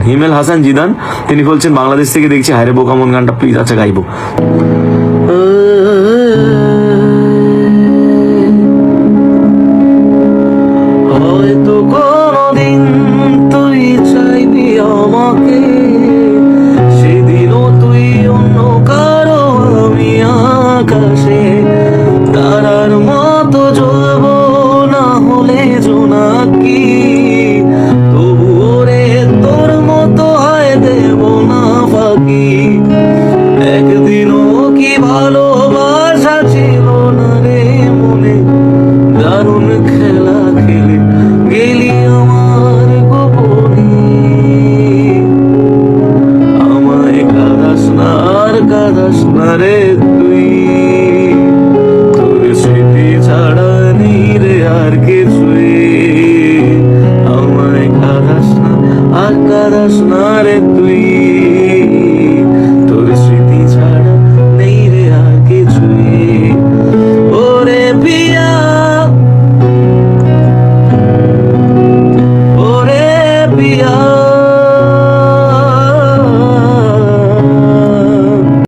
হিমেল Hasan Zidane তিনি বলছেন বাংলাদেশ থেকে দেখছি হায়রে বোকা মন গানটা প্লিজ আচ্ছা গাইবো। হয়তো কোনদিন তুই চাইবি আমাকে, সেদিনও তুই অন্য কারো আমি আকাশে তারার মতো জ্বলবো, না হলে জোনাকি তবুও রে তোর মতো হয় দেব না ফাঁকি। একদিনও কি ভালোবাসা ছিল না রে মনে, দারুণ খেলা খেলে গেলি আমার গোপনে। আমায় কাঁদাস না আর কাঁদাস না রে তুই, তোর স্মৃতি ছাড়া নেই রে আর কিছুই। আমায় কাঁদাস না আর কাঁদাস না রে তুই, তোর স্মৃতি ছাড়া নেই রে আর কিছুই। ওরে পিয়া ওরে পিয়া